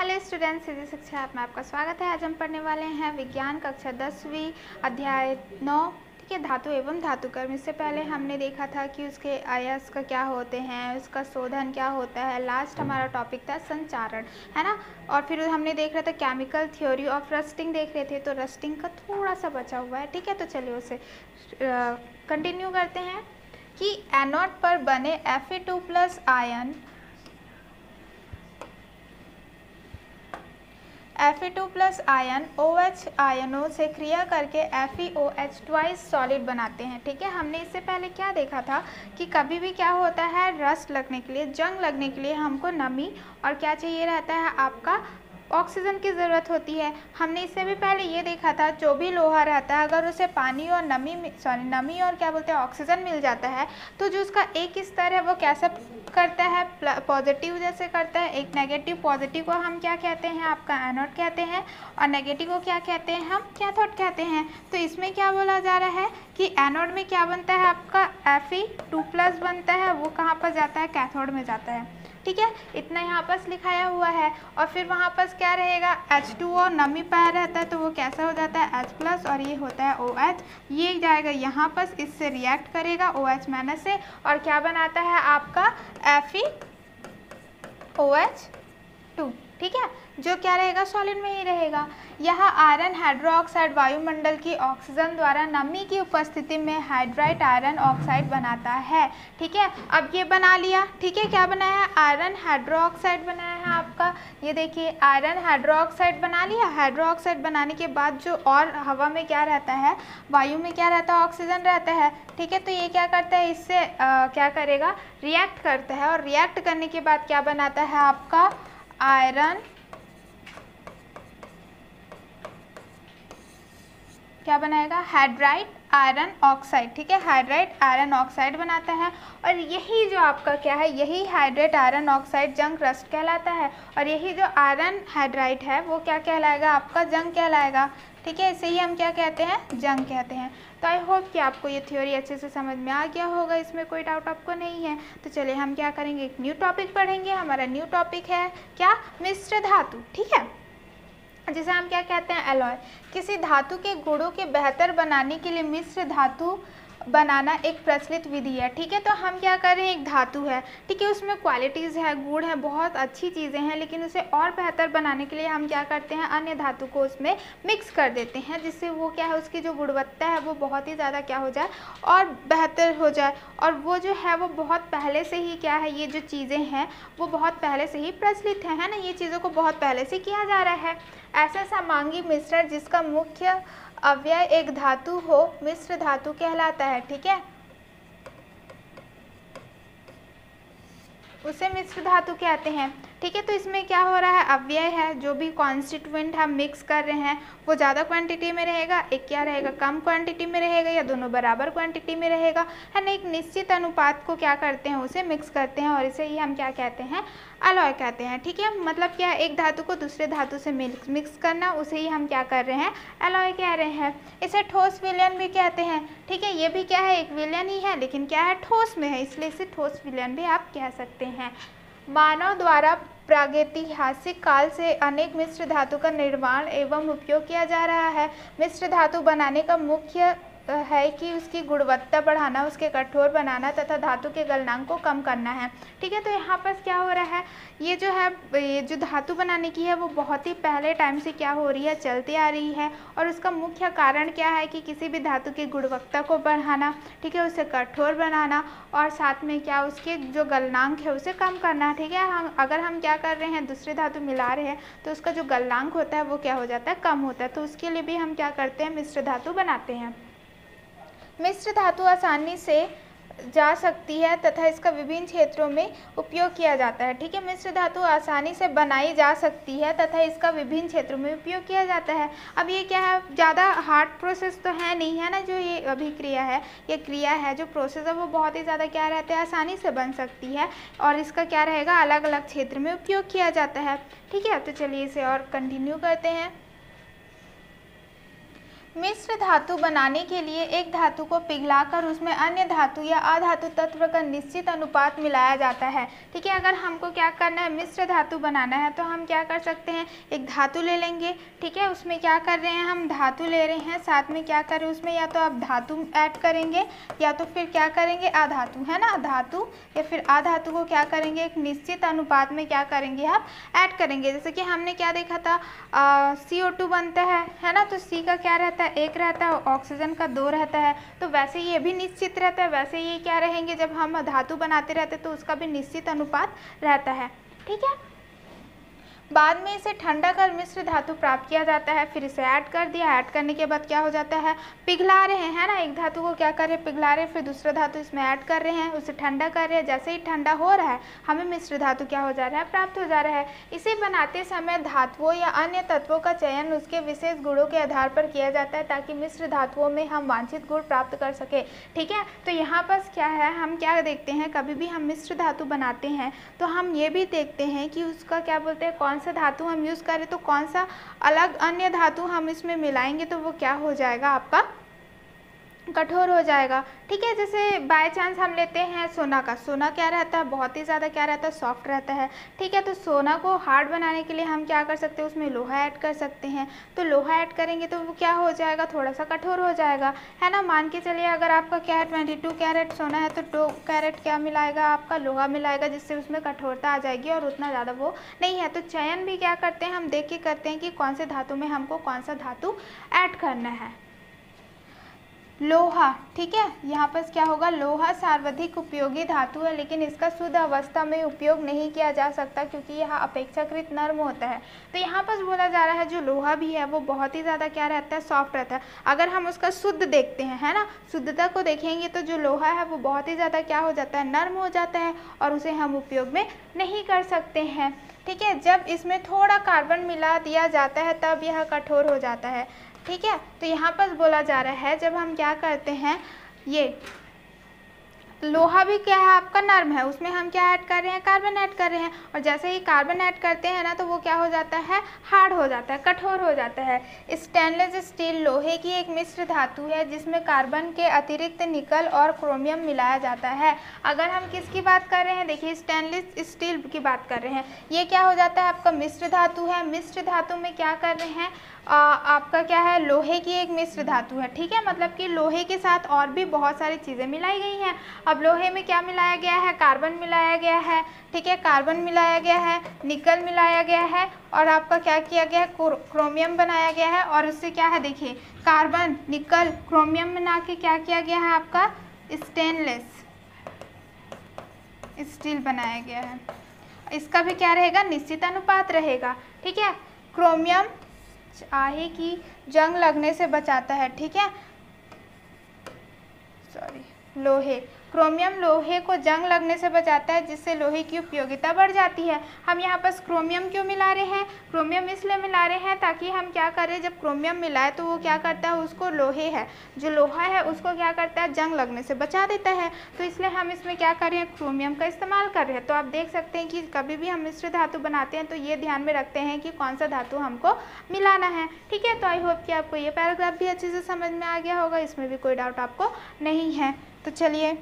Hello students, सीधी शिक्षा app में आपका स्वागत है। आज हम पढ़ने वाले हैं विज्ञान कक्षा 10वीं अध्याय 9, ठीक है, धातु एवं धातुकर्म। इससे पहले हमने देखा था कि उसके अयस्क क्या होते हैं, उसका शोधन क्या होता है। लास्ट हमारा टॉपिक था संचारण, है ना। और फिर हमने देख रहे थे केमिकल थ्योरी ऑफ रस्टिंग देख रहे थे, तो रस्टिंग का थोड़ा सा बचा हुआ है, ठीक है। तो चलिए उसे कंटिन्यू करते हैं कि एनोड पर बने Fe2+ ion Fe2+ ion OH आयनों से क्रिया करके FeOH ट्वाइस सॉलिड बनाते हैं, ठीक है। हमने इससे पहले क्या देखा था कि कभी भी क्या होता है, रस्ट लगने के लिए, जंग लगने के लिए हमको नमी और क्या चाहिए रहता है, आपका ऑक्सीजन की ज़रूरत होती है। हमने इससे भी पहले ये देखा था जो भी लोहा रहता है अगर उसे पानी और नमी और क्या बोलते हैं ऑक्सीजन मिल जाता है तो जो उसका एक स्तर है वो कैसे करता है, पॉजिटिव जैसे करता है। एक नेगेटिव, पॉजिटिव को हम क्या कहते हैं, आपका एनोड कहते हैं, और नेगेटिव को क्या कहते हैं, हम कैथोड कहते हैं। तो इसमें क्या बोला जा रहा है कि एनोड में क्या बनता है, आपका Fe2+ बनता है, वो कहाँ पर जाता है, कैथोड में जाता है, ठीक है। इतना यहाँ पर लिखाया हुआ है। और फिर वहाँ पर क्या रहेगा, H2O नमी पाया रहता है तो वो कैसा हो जाता है H+ और ये होता है OH। ये जाएगा यहाँ पर, इससे रिएक्ट करेगा OH- से और क्या बनाता है आपका FeOH2, ठीक है, जो क्या रहेगा, सॉलिड में ही रहेगा। यह आयरन हाइड्रोक्साइड वायुमंडल की ऑक्सीजन द्वारा नमी की उपस्थिति में हाइड्राइड आयरन ऑक्साइड बनाता है, ठीक है। अब ये बना लिया, ठीक है, क्या बनाया है, आयरन हाइड्रोक्साइड बनाया है आपका। ये देखिए आयरन हाइड्रोक्साइड बना लिया। हाइड्रोक्साइड बनाने के बाद जो और हवा में क्या रहता है, वायु में क्या रहता है, ऑक्सीजन रहता है, ठीक है। तो ये क्या करता है, इससे क्या करेगा, रिएक्ट करता है, और रिएक्ट करने के बाद क्या बनाता है आपका आयरन, क्या बनाएगा, हाइड्राइड आयरन ऑक्साइड, ठीक है, हाइड्राइड आयरन ऑक्साइड बनाता है। और यही जो आपका क्या है, यही हाइड्राइड आयरन ऑक्साइड जंग रस्ट कहलाता है। और यही जो आयरन हाइड्राइड है वो क्या कहलाएगा, आपका जंग कहलाएगा, ठीक है। इसे ही हम क्या कहते हैं, जंग कहते हैं। तो आई होप कि आपको ये थ्योरी अच्छे से समझ में आ गया होगा, इसमें कोई डाउट आपको नहीं है। तो चलिए हम क्या करेंगे, एक न्यू टॉपिक पढ़ेंगे। हमारा न्यू टॉपिक है क्या, मिश्र धातु, ठीक है, जिसे हम क्या कहते हैं, एलॉय। किसी धातु के गुणों के बेहतर बनाने के लिए मिश्र धातु बनाना एक प्रचलित विधि है, ठीक है। तो हम क्या कर रहे हैं, एक धातु है, ठीक है, उसमें क्वालिटीज़ है, गुण है, बहुत अच्छी चीज़ें हैं, लेकिन उसे और बेहतर बनाने के लिए हम क्या करते हैं, अन्य धातु को उसमें मिक्स कर देते हैं, जिससे वो क्या है, उसकी जो गुणवत्ता है वो बहुत ही ज़्यादा क्या हो जाए, और बेहतर हो जाए। और वो जो है वो बहुत पहले से ही क्या है, ये जो चीज़ें हैं वो बहुत पहले से ही प्रचलित है ना, ये चीज़ों को बहुत पहले से किया जा रहा है। ऐसा समांगी मिश्रण जिसका मुख्य अवयव एक धातु हो मिश्र धातु कहलाता है, ठीक है, उसे मिश्र धातु कहते हैं, ठीक है। तो इसमें क्या हो रहा है, अवयव है, जो भी कॉन्स्टिट्यूएंट हम मिक्स कर रहे हैं वो ज़्यादा क्वांटिटी में रहेगा, एक क्या रहेगा, कम क्वांटिटी में रहेगा, या दोनों बराबर क्वांटिटी में रहेगा, है ना। एक निश्चित अनुपात को क्या करते हैं, उसे मिक्स करते हैं, और इसे ही हम क्या कहते हैं, अलॉय कहते हैं, ठीक है। मतलब क्या है, एक धातु को दूसरे धातु से मिक्स करना, उसे ही हम क्या कर रहे हैं, अलॉय कह रहे हैं। इसे ठोस विलयन भी कहते हैं, ठीक है। ये भी क्या है, एक विलयन ही है, लेकिन क्या है, ठोस में है, इसलिए इसे ठोस विलयन भी आप कह सकते हैं। मानव द्वारा प्रागैतिहासिक काल से अनेक मिश्र धातु का निर्माण एवं उपयोग किया जा रहा है। मिश्र धातु बनाने का मुख्य है कि उसकी गुणवत्ता बढ़ाना, उसके कठोर बनाना तथा धातु के गलनांक को कम करना है, ठीक है। तो यहाँ पर क्या हो रहा है, ये जो है, ये जो धातु बनाने की है वो बहुत ही पहले टाइम से क्या हो रही है, चलती आ रही है। और उसका मुख्य कारण क्या है कि किसी भी धातु की गुणवत्ता को बढ़ाना, ठीक है, उसे कठोर बनाना, और साथ में क्या, उसके जो गलनांक है उसे कम करना, ठीक है। अगर हम क्या कर रहे हैं, दूसरे धातु मिला रहे हैं तो उसका जो गलनांक होता है वो क्या हो जाता है, कम होता है। तो उसके लिए भी हम क्या करते हैं, मिश्र धातु बनाते हैं। मिश्र धातु आसानी से जा सकती है तथा इसका विभिन्न क्षेत्रों में उपयोग किया जाता है, ठीक है। मिश्र धातु आसानी से बनाई जा सकती है तथा इसका विभिन्न क्षेत्रों में उपयोग किया जाता है। अब ये क्या है, ज़्यादा हार्ड प्रोसेस तो है नहीं, है ना, जो ये अभिक्रिया है, ये क्रिया है, जो प्रोसेस है वो बहुत ही ज़्यादा क्या रहता है, आसानी से बन सकती है, और इसका क्या रहेगा, अलग अलग क्षेत्र में उपयोग किया जाता है, ठीक है। तो चलिए इसे और कंटिन्यू करते हैं। मिश्र धातु बनाने के लिए एक धातु को पिघलाकर उसमें अन्य धातु या अधातु तत्व का निश्चित अनुपात मिलाया जाता है। ठीक है, अगर हमको क्या करना है, मिश्र धातु बनाना है, तो हम क्या कर सकते हैं, एक धातु ले लेंगे। ठीक है, उसमें क्या कर रहे हैं, हम धातु ले रहे हैं, साथ में क्या करें, उसमें या तो आप धातु ऐड करेंगे या तो फिर क्या करेंगे, अधातु, है ना, धातु या फिर अधातु को क्या करेंगे, एक निश्चित अनुपात में क्या करेंगे, आप ऐड करेंगे। जैसे कि हमने क्या देखा था, CO2 बनता है ना, तो C का क्या रहता है, 1 रहता है, ऑक्सीजन का 2 रहता है। तो वैसे ये भी निश्चित रहता है, वैसे ये क्या रहेंगे, जब हम धातु बनाते रहते हैं तो उसका भी निश्चित अनुपात रहता है। ठीक है, बाद में इसे ठंडा कर मिश्र धातु प्राप्त किया जाता है। फिर इसे ऐड कर दिया, ऐड करने के बाद क्या हो जाता है, पिघला रहे हैं, है ना, एक धातु को क्या कर रहे हैं, पिघला रहे हैं, फिर दूसरा धातु इसमें ऐड कर रहे हैं, उसे ठंडा कर रहे हैं। जैसे ही ठंडा हो रहा है हमें मिश्र धातु क्या हो जा रहा है, प्राप्त हो जा रहा है। इसे बनाते समय धातुओं या अन्य तत्वों का चयन उसके विशेष गुणों के आधार पर किया जाता है ताकि मिश्र धातुओं में हम वांछित गुण प्राप्त कर सके। ठीक है, तो यहाँ पर क्या है, हम क्या देखते हैं, कभी भी हम मिश्र धातु बनाते हैं तो हम ये भी देखते हैं कि उसका क्या बोलते हैं, कौन सा धातु हम यूज़ करें तो कौन सा अलग अन्य धातु हम इसमें मिलाएंगे तो वो क्या हो जाएगा, आपका कठोर हो जाएगा। ठीक है, जैसे बाय चांस हम लेते हैं सोना का, सोना क्या रहता है, बहुत ही ज़्यादा क्या रहता है, सॉफ्ट रहता है। ठीक है, तो सोना को हार्ड बनाने के लिए हम क्या कर सकते हैं, उसमें लोहा ऐड कर सकते हैं। तो लोहा ऐड करेंगे तो वो क्या हो जाएगा, थोड़ा सा कठोर हो जाएगा, है ना। मान के चलिए अगर आपका क्या है 22 कैरेट सोना है तो 2 कैरेट क्या मिलाएगा, आपका लोहा मिलाएगा, जिससे उसमें कठोरता आ जाएगी और उतना ज़्यादा वो नहीं है। तो चयन भी क्या करते हैं, हम देख के करते हैं कि कौन से धातु में हमको कौन सा धातु ऐड करना है। लोहा, ठीक है, यहाँ पर क्या होगा, लोहा सर्वाधिक उपयोगी धातु है लेकिन इसका शुद्ध अवस्था में उपयोग नहीं किया जा सकता क्योंकि यह अपेक्षाकृत नर्म होता है। तो यहाँ पर बोला जा रहा है जो लोहा भी है वो बहुत ही ज़्यादा क्या रहता है, सॉफ्ट रहता है। अगर हम उसका शुद्ध देखते हैं, है ना, शुद्धता को देखेंगे तो जो लोहा है वो बहुत ही ज़्यादा क्या हो जाता है, नर्म हो जाता है और उसे हम उपयोग में नहीं कर सकते हैं। ठीक है, जब इसमें थोड़ा कार्बन मिला दिया जाता है तब यह कठोर हो जाता है। ठीक है, तो यहाँ पर बोला जा रहा है जब हम क्या करते हैं, ये लोहा भी क्या है आपका नर्म है, उसमें हम क्या ऐड कर रहे हैं, कार्बन ऐड कर रहे हैं, और जैसे ही कार्बन ऐड करते हैं ना तो वो क्या हो जाता है, हार्ड हो जाता है, कठोर हो जाता है। स्टेनलेस स्टील लोहे की एक मिश्र धातु है जिसमें कार्बन के अतिरिक्त निकल और क्रोमियम मिलाया जाता है। अगर हम किसकी बात कर रहे हैं, देखिए स्टेनलेस स्टील की बात कर रहे हैं, ये क्या हो जाता है, आपका मिश्र धातु है। मिश्र धातु में क्या कर रहे हैं, आपका क्या है, लोहे की एक मिश्र धातु है। ठीक है, मतलब कि लोहे के साथ और भी बहुत सारी चीज़ें मिलाई गई हैं। अब लोहे में क्या मिलाया गया है, कार्बन मिलाया गया है। ठीक है, कार्बन मिलाया गया है, निकल मिलाया गया है और आपका क्या किया गया है, क्रोमियम बनाया गया है। और उससे क्या है, देखिए कार्बन निकल क्रोमियम बना के क्या किया गया है, आपका स्टेनलेस स्टील बनाया गया है। इसका भी क्या रहेगा, निश्चित अनुपात रहेगा। ठीक है, क्रोमियम चाहे की जंग लगने से बचाता है। ठीक है, लोहे, क्रोमियम लोहे को जंग लगने से बचाता है जिससे लोहे की उपयोगिता बढ़ जाती है। हम यहाँ पर क्रोमियम क्यों मिला रहे हैं, क्रोमियम इसलिए मिला रहे हैं ताकि हम क्या करें, जब क्रोमियम मिलाए तो वो क्या करता है, उसको लोहे है, जो लोहा है उसको क्या करता है, जंग लगने से बचा देता है। तो इसलिए हम इसमें क्या कर रहे हैं, क्रोमियम का इस्तेमाल कर रहे हैं। तो आप देख सकते हैं कि कभी भी हम मिश्र धातु बनाते हैं तो ये ध्यान में रखते हैं कि कौन सा धातु हमको मिलाना है। ठीक है, तो आई होप कि आपको ये पैराग्राफ भी अच्छे से समझ में आ गया होगा, इसमें भी कोई डाउट आपको नहीं है। तो चलिए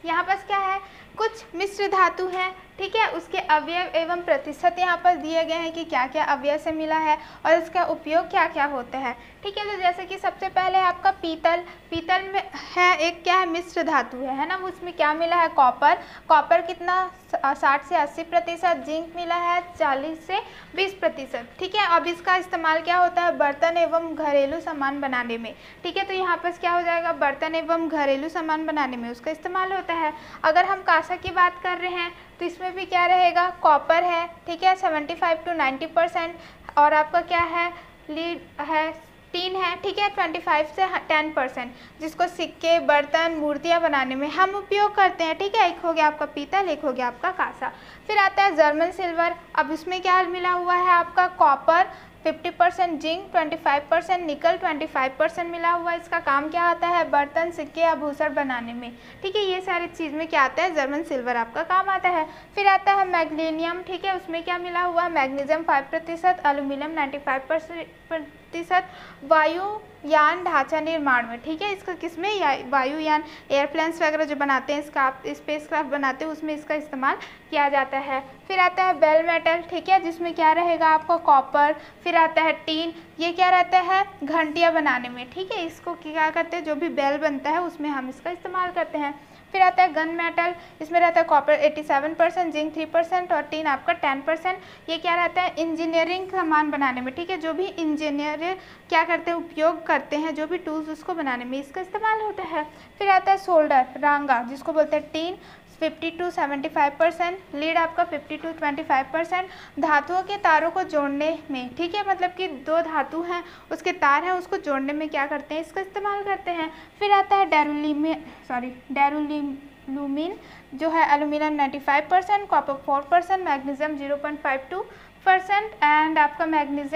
यहाँ पर क्या है, कुछ मिश्र धातु हैं। ठीक है, उसके अवयव एवं प्रतिशत यहाँ पर दिए गए हैं कि क्या क्या अवयव से मिला है और इसका उपयोग क्या क्या होता है। ठीक है, तो जैसे कि सबसे पहले आपका पीतल, पीतल में है एक क्या है, मिश्र धातु है ना, उसमें क्या मिला है, कॉपर, कॉपर कितना 60 से 80%, जिंक मिला है 40 से 20%। ठीक है, अब इसका इस्तेमाल क्या होता है, बर्तन एवं घरेलू सामान बनाने में। ठीक है, तो यहाँ पर क्या हो जाएगा, बर्तन एवं घरेलू सामान बनाने में उसका इस्तेमाल होता है। अगर हम कांसा की बात कर रहे हैं तो इसमें भी क्या रहेगा, कॉपर है। ठीक है, 75 to 90%, और आपका क्या है, लीड है, टीन है। ठीक है, 25 से 10%, जिसको सिक्के, बर्तन, मूर्तियाँ बनाने में हम उपयोग करते हैं। ठीक है, एक हो गया आपका पीतल, एक हो गया आपका कांसा। फिर आता है जर्मन सिल्वर। अब इसमें क्या मिला हुआ है, आपका कॉपर, 50% जिंक, 25% निकल, 25% मिला हुआ। इसका काम क्या आता है? बर्तन, सिक्के, आभूषण बनाने में। ठीक है, ये सारी चीज़ में क्या आता है? जर्मन सिल्वर आपका काम आता है। फिर आता है मैग्नीशियम। ठीक है, उसमें क्या मिला हुआ है? मैग्नीशियम 5%, एल्यूमिनियम 95%, वायुयान ढांचा निर्माण में। ठीक है, इसका किसमें? वायुयान, एयरप्लेन्स वगैरह जो बनाते हैं, इसका आप स्पेसक्राफ्ट बनाते हैं, उसमें इसका इस्तेमाल किया जाता है। फिर आता है बेल मेटल। ठीक है, जिसमें क्या रहेगा आपका? कॉपर। फिर आता है टीन, ये क्या रहता है? घंटियाँ बनाने में। ठीक है, इसको क्या करते हैं? जो भी बेल बनता है उसमें हम इसका इस्तेमाल करते हैं। फिर आता है गन मेटल, इसमें रहता है कॉपर 87%, जिंक 3% और टीन आपका 10%। ये क्या रहता है? इंजीनियरिंग सामान बनाने में। ठीक है, जो भी इंजीनियर क्या करते हैं? उपयोग करते हैं, जो भी टूल्स उसको बनाने में इसका इस्तेमाल होता है। फिर आता है सोल्डर, रांगा, जिसको बोलते हैं टीन 50 to 75%, लीड आपका 50 to 25%। धातुओं के तारों को जोड़ने में। ठीक है, मतलब कि दो धातु हैं, उसके तार हैं, उसको जोड़ने में क्या करते हैं? इसका इस्तेमाल करते हैं। फिर आता है डेरुलुमिन, जो है एल्यूमिनियम 95%, कॉपर 4%, मैग्नीशियम 0.52% एंड आपका मैग्नीज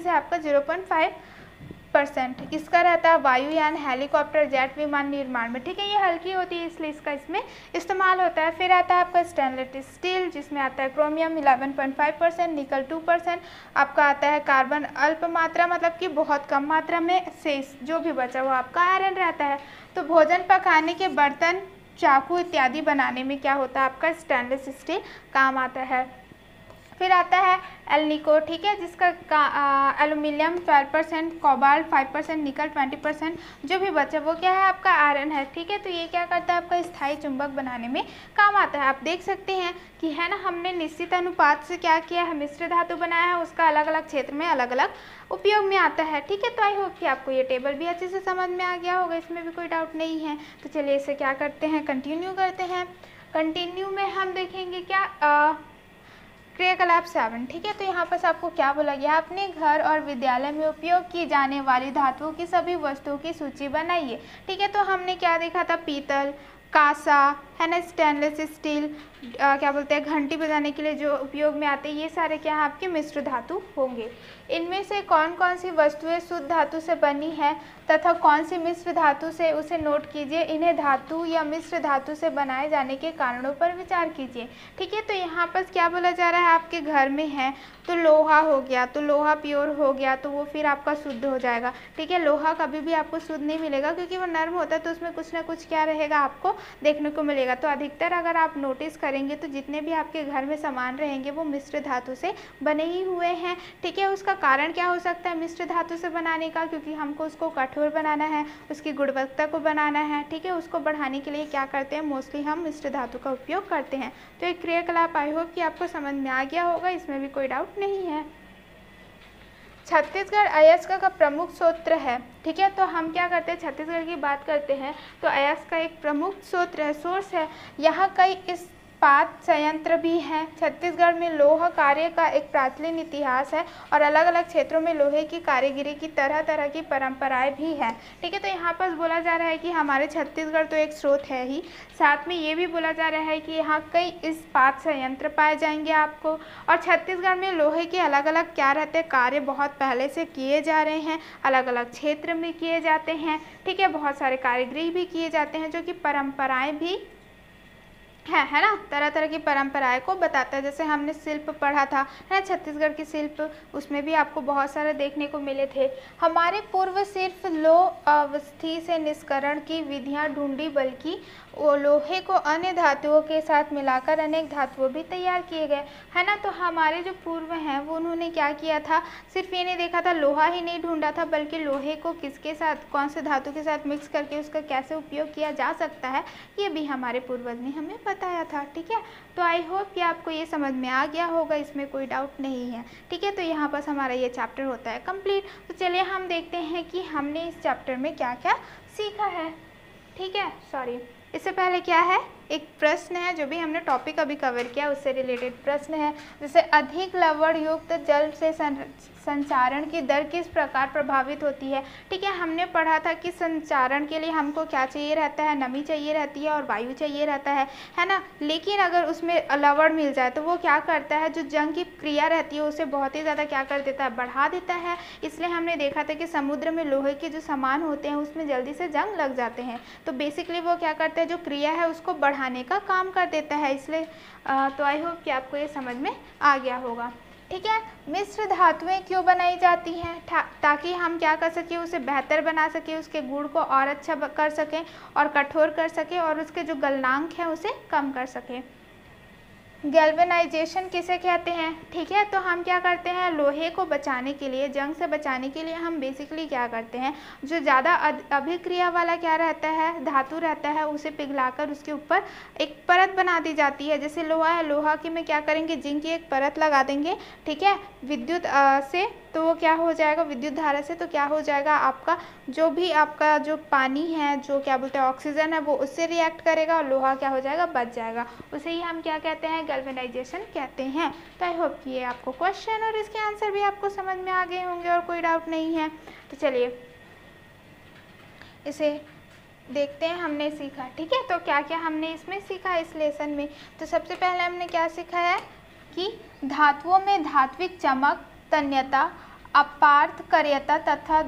है आपका 0.5%। इसका रहता है वायुयान, हेलीकॉप्टर, जेट विमान निर्माण में। ठीक है, ये हल्की होती है इसलिए इसका इसमें इस्तेमाल होता है। फिर आता है आपका स्टेनलेस स्टील, जिसमें आता है क्रोमियम 11.5%, निकल 2%। आपका आता है कार्बन अल्प मात्रा, मतलब कि बहुत कम मात्रा में, शेष जो भी बचा वो आपका आयरन रहता है। तो भोजन पकाने के बर्तन, चाकू इत्यादि बनाने में क्या होता है? आपका स्टेनलेस स्टील काम आता है। फिर आता है एल्निको। ठीक है, जिसका एल्यूमिनियम 12%, कोबाल्ट 5%, निकल 20%, जो भी बचा वो क्या है? आपका आयरन है। ठीक है, तो ये क्या करता है? आपका स्थायी चुंबक बनाने में काम आता है। आप देख सकते हैं कि है ना, हमने निश्चित अनुपात से क्या किया है? मिश्र धातु बनाया है, उसका अलग अलग क्षेत्र में अलग अलग उपयोग में आता है। ठीक है, तो आई होप कि आपको ये टेबल भी अच्छे से समझ में आ गया होगा, इसमें भी कोई डाउट नहीं है। तो चलिए इसे क्या करते हैं? कंटिन्यू करते हैं। कंटिन्यू में हम देखेंगे क्या? क्रियाकलाप 7। ठीक है, तो यहाँ पर आपको क्या बोला गया? अपने घर और विद्यालय में उपयोग की जाने वाली धातुओं की सभी वस्तुओं की सूची बनाइए। ठीक है, तो हमने क्या देखा था? पीतल, कांसा, है ना, स्टेनलेस स्टील, क्या बोलते हैं, घंटी बजाने के लिए जो उपयोग में आते हैं, ये सारे क्या हैं? आपके मिश्र धातु होंगे। इनमें से कौन कौन सी वस्तुएं शुद्ध धातु से बनी है तथा कौन सी मिश्र धातु से, उसे नोट कीजिए। इन्हें धातु या मिश्र धातु से बनाए जाने के कारणों पर विचार कीजिए। ठीक है, तो यहाँ पर क्या बोला जा रहा है? आपके घर में है तो लोहा हो गया, तो लोहा प्योर हो गया, तो वो फिर आपका शुद्ध हो जाएगा। ठीक है, लोहा कभी भी आपको शुद्ध नहीं मिलेगा क्योंकि वो नर्म होता है, तो उसमें कुछ ना कुछ क्या रहेगा? आपको देखने को मिलेगा। तो अधिकतर अगर आप नोटिस करेंगे तो जितने भी आपके घर में सामान रहेंगे वो मिश्र धातु से बने ही हुए हैं। ठीक है, उसका कारण क्या हो सकता है मिश्र धातु से बनाने का? क्योंकि हमको उसको कठोर बनाना है, उसकी गुणवत्ता को बनाना है। ठीक है, उसको बढ़ाने के लिए क्या करते हैं? मोस्टली हम मिश्र धातु का उपयोग करते हैं। तो एक क्रियाकलाप आई होप कि आपको समझ में आ गया होगा, इसमें भी कोई डाउट नहीं है। छत्तीसगढ़ अयस्क का प्रमुख स्रोत है। ठीक है, तो हम क्या करते हैं? छत्तीसगढ़ की बात करते हैं तो अयस्क का एक प्रमुख स्रोत है, सोर्स है। यहाँ कई इस्पात संयंत्र भी हैं। छत्तीसगढ़ में लौह कार्य का एक प्राचीन इतिहास है और अलग अलग क्षेत्रों में लोहे की कारीगरी की तरह तरह की परंपराएं भी हैं। ठीक है, तो यहाँ पर बोला जा रहा है कि हमारे छत्तीसगढ़ तो एक स्रोत है ही, साथ में ये भी बोला जा रहा है कि यहाँ कई इस्पात संयंत्र पाए जाएंगे आपको। और छत्तीसगढ़ में लोहे के अलग अलग क्या रहते हैं? कार्य बहुत पहले से किए जा रहे हैं, अलग अलग क्षेत्र में किए जाते हैं। ठीक है, बहुत सारे कारीगरी भी किए जाते हैं जो कि परंपराएं भी है ना, तरह तरह की परंपराएं को बताता है। जैसे हमने शिल्प पढ़ा था, है ना, छत्तीसगढ़ की शिल्प, उसमें भी आपको बहुत सारे देखने को मिले थे। हमारे पूर्व सिर्फ लौह अवस्थी से निष्करण की विधियां ढूंढी, बल्कि वो लोहे को अन्य धातुओं के साथ मिलाकर अनेक धातुओं भी तैयार किए गए, है ना। तो हमारे जो पूर्व हैं वो उन्होंने क्या किया था? सिर्फ ये नहीं देखा था, लोहा ही नहीं ढूंढा था, बल्कि लोहे को किसके साथ, कौन से धातु के साथ मिक्स करके उसका कैसे उपयोग किया जा सकता है, ये भी हमारे पूर्वज ने हमें बताया था। ठीक है, तो आई होप कि आपको ये समझ में आ गया होगा, इसमें कोई डाउट नहीं है। ठीक है, तो यहाँ पर हमारा ये चैप्टर होता है कंप्लीट। तो चलिए हम देखते हैं कि हमने इस चैप्टर में क्या क्या सीखा है। ठीक है, सॉरी, इससे पहले क्या है, एक प्रश्न है जो भी हमने टॉपिक अभी कवर किया उससे रिलेटेड प्रश्न है, जैसे अधिक लवण युक्त जल से संचारण की दर किस प्रकार प्रभावित होती है। ठीक है, हमने पढ़ा था कि संचारण के लिए हमको क्या चाहिए रहता है, नमी चाहिए रहती है और वायु चाहिए रहता है ना। लेकिन अगर उसमें लवण मिल जाए तो वो क्या करता है, जो जंग की क्रिया रहती है उसे बहुत ही ज़्यादा क्या कर देता है, बढ़ा देता है। इसलिए हमने देखा था कि समुद्र में लोहे के जो सामान होते हैं उसमें जल्दी से जंग लग जाते हैं। तो बेसिकली वो क्या करते हैं, जो क्रिया है उसको बढ़ाने का काम कर देता है। इसलिए तो आई होप कि आपको ये समझ में आ गया होगा। ठीक है, मिश्र धातुएं क्यों बनाई जाती हैं, ताकि हम क्या कर सकें, उसे बेहतर बना सकें, उसके गुण को और अच्छा कर सकें और कठोर कर सकें और उसके जो गलनांक है उसे कम कर सकें। गैल्वेनाइजेशन किसे कहते हैं। ठीक है, तो हम क्या करते हैं, लोहे को बचाने के लिए, जंग से बचाने के लिए हम बेसिकली क्या करते हैं, जो ज़्यादा अभिक्रिया वाला क्या रहता है, धातु रहता है, उसे पिघलाकर उसके ऊपर एक परत बना दी जाती है। जैसे लोहा है, लोहा की में क्या करेंगे, जिंक की एक परत लगा देंगे। ठीक है, विद्युत से तो वो क्या हो जाएगा, विद्युत धारा से तो क्या हो जाएगा, आपका जो भी आपका जो पानी है, जो क्या बोलते हैं ऑक्सीजन है, वो उससे रिएक्ट करेगा और लोहा क्या हो जाएगा, बच जाएगा। उसे ही हम क्या कहते हैं, गैल्वेनाइजेशन कहते हैं। तो आई होप कि ये आपको क्वेश्चन और इसके आंसर भी आपको समझ में आ गए होंगे और कोई डाउट नहीं है। तो चलिए इसे देखते हैं हमने सीखा। ठीक है, तो क्या क्या हमने इसमें सीखा इस लेसन में। तो सबसे पहले हमने क्या सीखा है कि धातुओं में धात्विक चमक, तन्यता, अपार्थक्यता तथा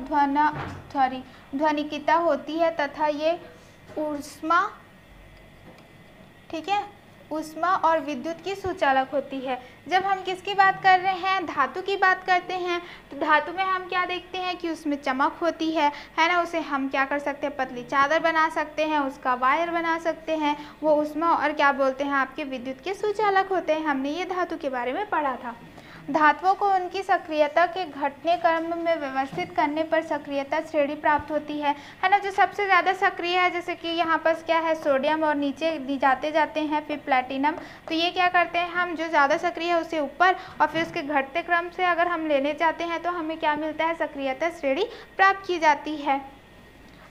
ध्वनिकिता होती है तथा ये ऊष्मा, ठीक है, ऊष्मा और विद्युत की सुचालक होती है। जब हम किसकी बात कर रहे हैं, धातु की बात करते हैं, तो धातु में हम क्या देखते हैं कि उसमें चमक होती है ना। उसे हम क्या कर सकते हैं, पतली चादर बना सकते हैं, उसका वायर बना सकते हैं। वो ऊष्मा और क्या बोलते हैं आपके विद्युत के सुचालक होते हैं। हमने ये धातु के बारे में पढ़ा था। धातुओं को उनकी सक्रियता के घटने क्रम में व्यवस्थित करने पर सक्रियता श्रेणी प्राप्त होती है ना। जो सबसे ज़्यादा सक्रिय है, जैसे कि यहाँ पर क्या है, सोडियम, और नीचे जाते जाते हैं फिर प्लैटिनम। तो ये क्या करते हैं, हम जो ज़्यादा सक्रिय है उसे ऊपर और फिर उसके घटते क्रम से अगर हम लेने जाते हैं तो हमें क्या मिलता है, सक्रियता श्रेणी प्राप्त की जाती है।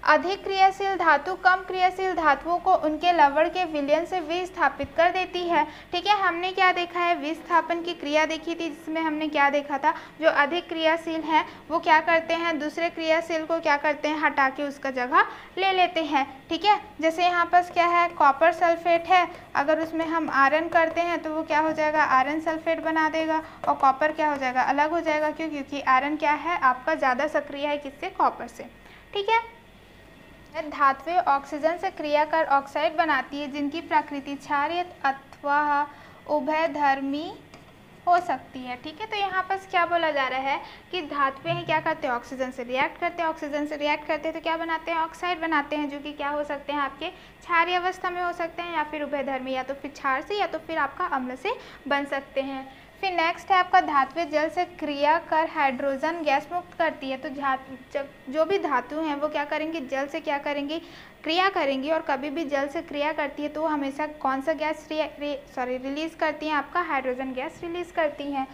अधिक क्रियाशील धातु कम क्रियाशील धातुओं को उनके लवण के विलयन से विस्थापित कर देती है। ठीक है, हमने क्या देखा है, विस्थापन की क्रिया देखी थी, जिसमें हमने क्या देखा था, जो अधिक क्रियाशील है वो क्या करते हैं, दूसरे क्रियाशील को क्या करते हैं, हटा के उसका जगह ले लेते हैं। ठीक है, जैसे यहाँ पर क्या है, कॉपर सल्फेट है, अगर उसमें हम आयरन करते हैं तो वो क्या हो जाएगा, आयरन सल्फेट बना देगा और कॉपर क्या हो जाएगा, अलग हो जाएगा। क्यों, क्योंकि आयरन क्या है आपका ज़्यादा सक्रिय है किससे, कॉपर से। ठीक है, धातुएं ऑक्सीजन से क्रिया कर ऑक्साइड बनाती है, जिनकी प्रकृति क्षारीय अथवा उभयधर्मी हो सकती है। ठीक है, तो यहाँ पर क्या बोला जा रहा है कि धातुएं क्या करते हैं, ऑक्सीजन से रिएक्ट करते हैं, ऑक्सीजन से रिएक्ट करते हैं तो क्या बनाते हैं, ऑक्साइड बनाते हैं, जो कि क्या हो सकते हैं, आपके क्षारीय अवस्था में हो सकते हैं या फिर उभयधर्मी, या तो फिर क्षार से या तो फिर आपका अम्ल से बन सकते हैं। फिर नेक्स्ट है आपका धातुएं जल से क्रिया कर हाइड्रोजन गैस मुक्त करती है। तो जो भी धातु हैं वो क्या करेंगी, जल से क्या करेंगी, क्रिया करेंगी, और कभी भी जल से क्रिया करती है तो वो हमेशा कौन सा गैस रिलीज करती हैं, आपका हाइड्रोजन गैस रिलीज करती हैं।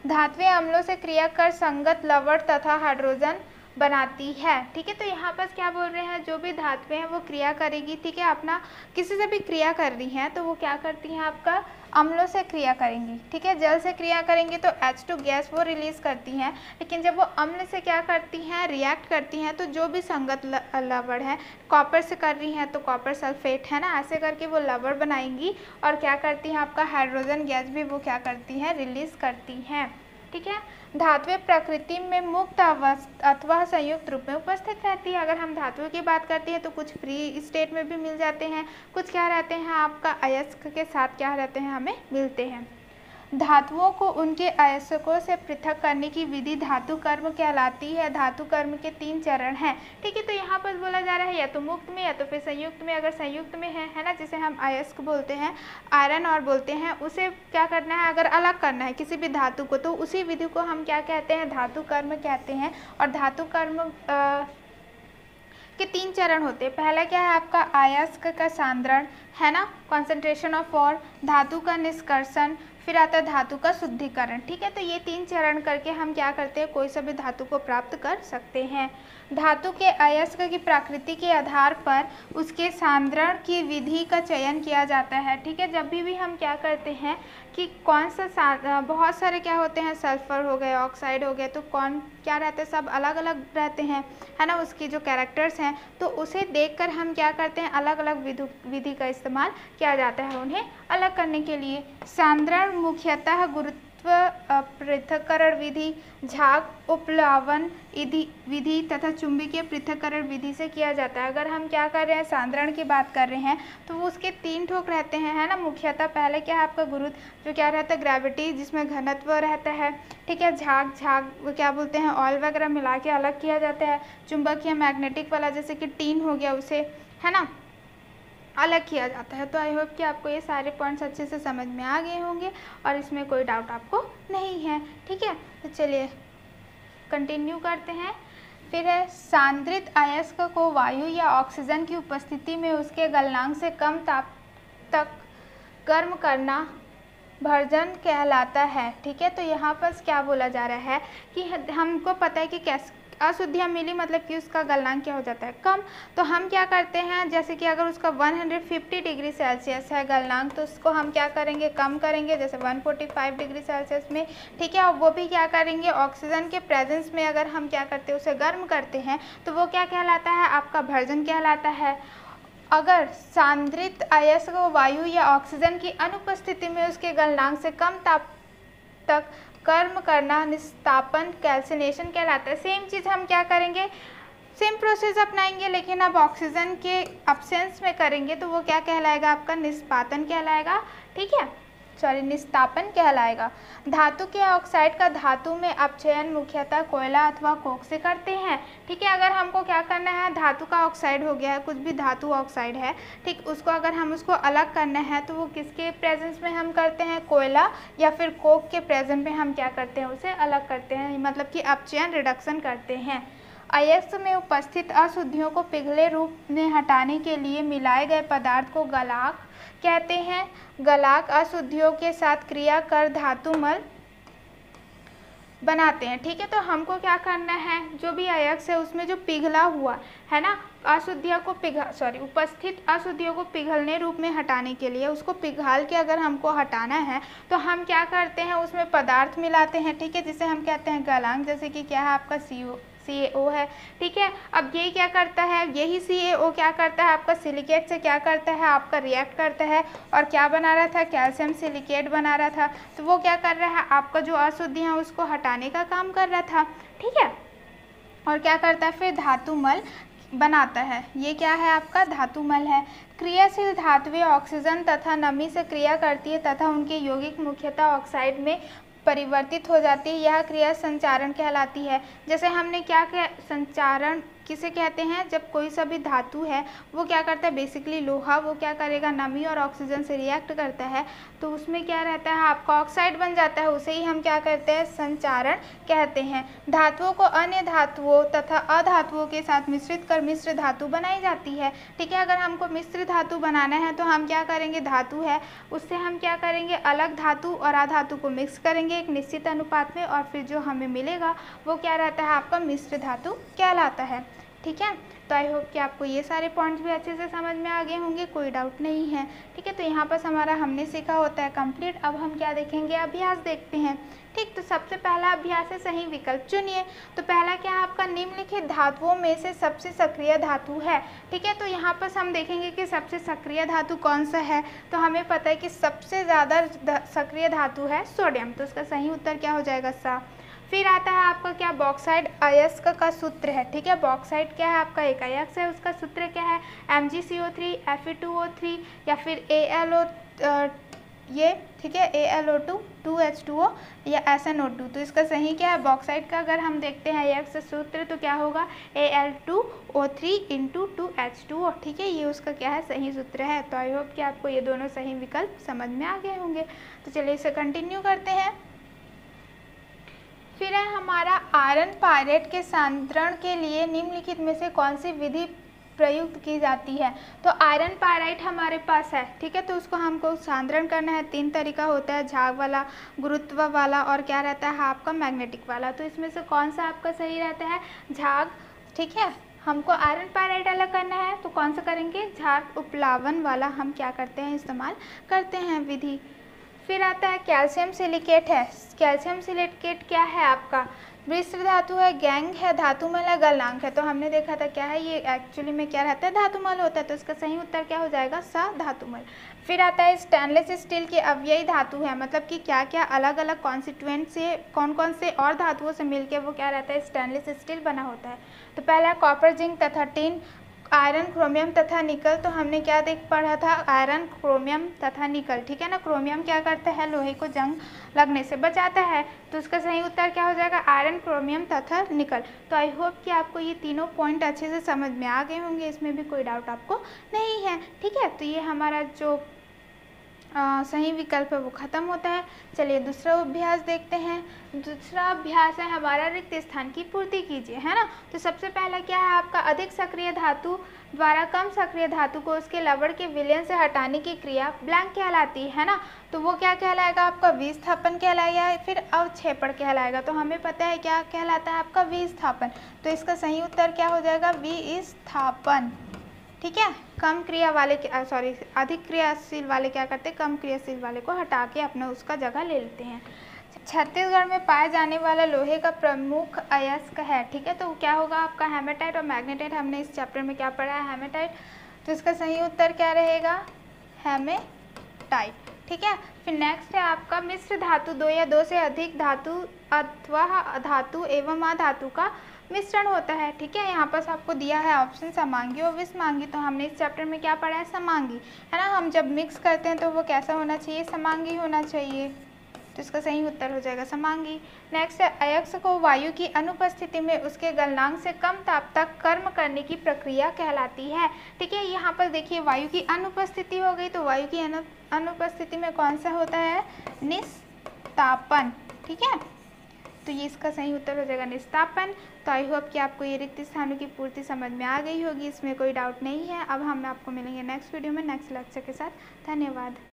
धातुएं अम्लों से क्रिया कर संगत लवण तथा हाइड्रोजन बनाती है। ठीक है, तो यहाँ पर क्या बोल रहे हैं, जो भी धातुएं हैं वो क्रिया करेगी। ठीक है, अपना किसी से भी क्रिया कर रही हैं तो वो क्या करती हैं, आपका अम्लों से क्रिया करेंगी। ठीक है, जल से क्रिया करेंगी तो H2 गैस वो रिलीज करती हैं, लेकिन जब वो अम्ल से क्या करती हैं, रिएक्ट करती हैं, तो जो भी संगत लवण है, कॉपर से कर रही हैं तो कॉपर सल्फेट है ना, ऐसे करके वो लवण बनाएंगी और क्या करती हैं, आपका हाइड्रोजन गैस भी वो क्या करती हैं, रिलीज करती हैं। ठीक है, धातुएं प्रकृति में मुक्त अथवा संयुक्त रूप में उपस्थित रहती है। अगर हम धातुओं की बात करते हैं तो कुछ फ्री स्टेट में भी मिल जाते हैं, कुछ क्या रहते हैं, आपका अयस्क के साथ क्या रहते हैं, हमें मिलते हैं। धातुओं को उनके अयस्कों से पृथक करने की विधि धातु कर्म कहलाती है। धातु कर्म के 3 चरण हैं। ठीक है, तो यहाँ पर बोला जा रहा है या तो मुक्त में या तो फिर संयुक्त में। अगर संयुक्त में है ना, जिसे हम अयस्क बोलते हैं, आयरन और बोलते हैं, उसे क्या करना है, अगर अलग करना है किसी भी धातु को, तो उसी विधि को हम क्या कहते हैं, धातु कर्म कहते हैं। और धातु कर्म के 3 चरण होते हैं। पहला क्या है आपका, अयस्क का सांद्रण है ना, कॉन्सेंट्रेशन ऑफ ऑल, धातु का निष्कर्षण, फिर आता है धातु का शुद्धिकरण। ठीक है, तो ये 3 चरण करके हम क्या करते हैं, कोई सा भी धातु को प्राप्त कर सकते हैं। धातु के अयस्क की प्रकृति के आधार पर उसके सांद्रण की विधि का चयन किया जाता है। ठीक है, जब भी हम क्या करते हैं कि कौन सा बहुत सारे क्या होते हैं, सल्फर हो गए, ऑक्साइड हो गए, तो कौन क्या रहते हैं, सब अलग अलग रहते हैं, है ना, उसकी जो कैरेक्टर्स हैं, तो उसे देखकर हम क्या करते हैं, अलग अलग विधि का इस्तेमाल किया जाता है उन्हें अलग करने के लिए। सांद्रण मुख्यतः गुरुत्व पृथक्करण विधि, झाग उपप्लावन विधि तथा चुंबकीय पृथक्करण विधि से किया जाता है। अगर हम क्या कर रहे हैं, सांद्रण की बात कर रहे हैं, तो वो उसके 3 ठोक रहते हैं, है ना। मुख्यतः पहले क्या है आपका गुरुत्व, जो क्या रहता है, ग्रेविटी, जिसमें घनत्व रहता है। ठीक है, झाग क्या बोलते हैं, ऑयल वगैरह मिला के अलग किया जाता है। चुंबकीय मैग्नेटिक वाला, जैसे कि टीन हो गया, उसे, है ना, अलग किया जाता है। तो आई होप कि आपको ये सारे पॉइंट्स अच्छे से समझ में आ गए होंगे और इसमें कोई डाउट आपको नहीं है। ठीक है, तो चलिए कंटिन्यू करते हैं। फिर है सांद्रित अयस्क को वायु या ऑक्सीजन की उपस्थिति में उसके गलनांक से कम ताप तक गर्म करना भर्जन कहलाता है। ठीक है, तो यहाँ पर क्या बोला जा रहा है कि हमको पता है कि कैसे अशुद्धियाँ मिली, मतलब कि उसका गलनांक क्या हो जाता है, कम। तो हम क्या करते हैं, जैसे कि अगर उसका 150 डिग्री सेल्सियस है गलनांक, तो उसको हम क्या करेंगे, कम करेंगे, जैसे 145 डिग्री सेल्सियस में। ठीक है, और वो भी क्या करेंगे, ऑक्सीजन के प्रेजेंस में अगर हम क्या करते हैं, उसे गर्म करते हैं, तो वो क्या कहलाता है, आपका भर्जन कहलाता है। अगर सांद्रित अयस्क को वायु या ऑक्सीजन की अनुपस्थिति में उसके गलनांक से कम ताप तक गर्म करना निस्तापन कैल्सिनेशन कहलाता है। सेम चीज़ हम क्या करेंगे, सेम प्रोसेस अपनाएंगे, लेकिन अब ऑक्सीजन के अब्सेंस में करेंगे, तो वो क्या कहलाएगा, आपका निष्पातन कहलाएगा। ठीक है, निस्तापन कहलाएगा। धातु के ऑक्साइड का धातु में अपचयन मुख्यतः कोयला अथवा कोक से करते हैं। ठीक है, अगर हमको क्या करना है, धातु का ऑक्साइड हो गया है, कुछ भी धातु ऑक्साइड है, ठीक, उसको अगर हम उसको अलग करना है, तो वो किसके प्रेजेंस में हम करते हैं, कोयला या फिर कोक के प्रेजेंस में हम क्या करते हैं, उसे अलग करते हैं, मतलब कि अपचयन रिडक्शन करते हैं। अयस्क में उपस्थित अशुद्धियों को पिघले रूप में हटाने के लिए मिलाए गए पदार्थ को गलाक कहते हैं। गलाक अशुद्धियों के साथ क्रिया कर धातुमल बनाते हैं। ठीक है, तो हमको क्या करना है, जो भी अयस्क है उसमें जो पिघला हुआ है ना, अशुद्धियों को उपस्थित अशुद्धियों को पिघलने रूप में हटाने के लिए, उसको पिघाल के अगर हमको हटाना है, तो हम क्या करते हैं, उसमें पदार्थ मिलाते हैं। ठीक है, जिसे हम कहते हैं गलांक, जैसे कि क्या है आपका CaO है। ठीक है, अब ये क्या करता है, यही CaO क्या करता है, आपका सिलिकेट से क्या करता है, आपका रिएक्ट करता है, और क्या बना रहा था, कैल्शियम सिलिकेट बना रहा था। तो वो क्या कर रहा है, आपका जो अशुद्धियाँ हैं उसको हटाने का काम कर रहा था। ठीक है, और क्या करता है, फिर धातुमल बनाता है। ये क्या है, आपका धातुमल है। क्रियाशील धातुएं ऑक्सीजन तथा नमी से क्रिया करती है तथा उनके यौगिक मुख्यतः ऑक्साइड में परिवर्तित हो जाती है। यह क्रिया संचारण कहलाती है। जैसे हमने क्या किया, संचारण किसे कहते हैं, जब कोई सा भी धातु है वो क्या करता है, बेसिकली लोहा, वो क्या करेगा, नमी और ऑक्सीजन से रिएक्ट करता है, तो उसमें क्या रहता है, आपका ऑक्साइड बन जाता है, उसे ही हम क्या कहते हैं, संचारण कहते हैं। धातुओं को अन्य धातुओं तथा अधातुओं के साथ मिश्रित कर मिश्र धातु बनाई जाती है। ठीक है, अगर हमको मिश्र धातु बनाना है, तो हम क्या करेंगे, धातु है उससे हम क्या करेंगे, अलग धातु और अधातु को मिक्स करेंगे एक निश्चित अनुपात में, और फिर जो हमें मिलेगा वो क्या रहता है, आपका मिश्र धातु कहलाता है। ठीक है, तो आई होप कि आपको ये सारे पॉइंट्स भी अच्छे से समझ में आ गए होंगे, कोई डाउट नहीं है। ठीक है, तो यहाँ पर हमारा हमने सीखा होता है कंप्लीट। अब हम क्या देखेंगे, अभ्यास देखते हैं। ठीक, तो सबसे पहला अभ्यास है सही विकल्प चुनिए। तो पहला क्या है आपका, निम्नलिखित धातुओं में से सबसे सक्रिय धातु है। ठीक है, तो यहाँ पर हम देखेंगे कि सबसे सक्रिय धातु कौन सा है, तो हमें पता है कि सबसे ज़्यादा सक्रिय धातु है सोडियम, तो उसका सही उत्तर क्या हो जाएगा, सा। फिर आता है आपका क्या, बॉक्साइड अयस्क का सूत्र है। ठीक है, बॉक्साइड क्या है, आपका एक अयस्क है, उसका सूत्र क्या है, MgCO3 Fe2O3 या फिर AlO ये। ठीक है, AlO2 2H2O या SnO2। तो इसका सही क्या है, बॉक्साइड का अगर हम देखते हैं अयस्क सूत्र, तो क्या होगा, Al2O3 × 2H2O। ठीक है, ये उसका क्या है, सही सूत्र है। तो आई होप कि आपको ये दोनों सही विकल्प समझ में आ गए होंगे। तो चलिए इसे कंटिन्यू करते हैं। फिर है हमारा आयरन पायरेट के सांद्रण के लिए निम्नलिखित में से कौन सी विधि प्रयुक्त की जाती है। तो आयरन पायराइट हमारे पास है, ठीक है, तो उसको हमको सांद्रण करना है। 3 तरीका होता है, झाग वाला, गुरुत्व वाला और क्या रहता है आपका मैग्नेटिक वाला। तो इसमें से कौन सा आपका सही रहता है? झाग, ठीक है। हमको आयरन पायराइट अलग करना है तो कौन सा करेंगे? झाग उपलावन वाला हम क्या करते हैं? इस्तेमाल करते हैं विधि। फिर आता है कैल्शियम सिलिकेट है। कैल्शियम सिलिकेट क्या है आपका? मिश्र धातु है, गैंग है, धातुमल है, गलनांक है। तो हमने देखा था क्या है, ये एक्चुअली में क्या रहता है? धातुमल होता है। तो इसका सही उत्तर क्या हो जाएगा? स धातुमल। फिर आता है स्टेनलेस स्टील की अवयवी धातु है, मतलब कि क्या क्या अलग अलग कॉन्स्टिट्यूएंट से, कौन कौन से और धातुओं से मिलकर वो क्या रहता है? स्टेनलेस स्टील बना होता है। तो पहला है कॉपर, जिंक तथा टिन, आयरन, क्रोमियम तथा निकल। तो हमने क्या पढ़ा था? आयरन, क्रोमियम तथा निकल, ठीक है ना। क्रोमियम क्या करता है? लोहे को जंग लगने से बचाता है। तो उसका सही उत्तर क्या हो जाएगा? आयरन, क्रोमियम तथा निकल। तो आई होप कि आपको ये तीनों पॉइंट अच्छे से समझ में आ गए होंगे, इसमें भी कोई डाउट आपको नहीं है, ठीक है। तो ये हमारा जो सही विकल्प है वो खत्म होता है। चलिए दूसरा अभ्यास देखते हैं। दूसरा अभ्यास है हमारा रिक्त स्थान की पूर्ति कीजिए, है ना। तो सबसे पहला क्या है आपका? अधिक सक्रिय धातु द्वारा कम सक्रिय धातु को उसके लवण के विलयन से हटाने की क्रिया ब्लैंक कहलाती है ना। तो वो क्या कहलाएगा आपका? विस्थापन कहलाएगा या फिर अवक्षेपण कहलाएगा। तो हमें पता है क्या कहलाता है आपका? विस्थापन। तो इसका सही उत्तर क्या हो जाएगा? विस्थापन, ठीक है। कम क्रिया वाले अधिक क्रियाशील वाले क्या करते हैं? कम क्रियाशील वाले को हटा के अपना उसका जगह ले लेते हैं। छत्तीसगढ़ में पाए जाने वाला लोहे का प्रमुख अयस्क है, ठीक है। तो क्या होगा आपका? हेमेटाइट और मैग्नेटाइट। हमने इस चैप्टर में क्या पढ़ा है? हेमेटाइट। तो इसका सही उत्तर क्या रहेगा? हेमेटाइट, ठीक है। फिर नेक्स्ट है आपका मिश्र धातु, 2 या 2 से अधिक धातु अथवा धातु एवं अधातु का मिश्रण होता है, ठीक है। यहाँ पर आपको दिया है ऑप्शन समांगी और विषमांगी। तो हमने इस चैप्टर में क्या पढ़ा है? समांगी, है ना। हम जब मिक्स करते हैं तो वो कैसा होना चाहिए? समांगी होना चाहिए। तो इसका सही उत्तर हो जाएगा समांगी। नेक्स्ट है अयस्क को वायु की अनुपस्थिति में उसके गलनांक से कम ताप तक कर्म करने की प्रक्रिया कहलाती है, ठीक है। यहाँ पर देखिए वायु की अनुपस्थिति हो गई, तो वायु की अनुपस्थिति में कौन सा होता है? निस्तापन, ठीक है। तो ये इसका सही उत्तर हो जाएगा निस्तापन। तो आई होप कि आपको ये रिक्त स्थानों की पूर्ति समझ में आ गई होगी, इसमें कोई डाउट नहीं है। अब हम आपको मिलेंगे नेक्स्ट वीडियो में नेक्स्ट लेक्चर के साथ। धन्यवाद।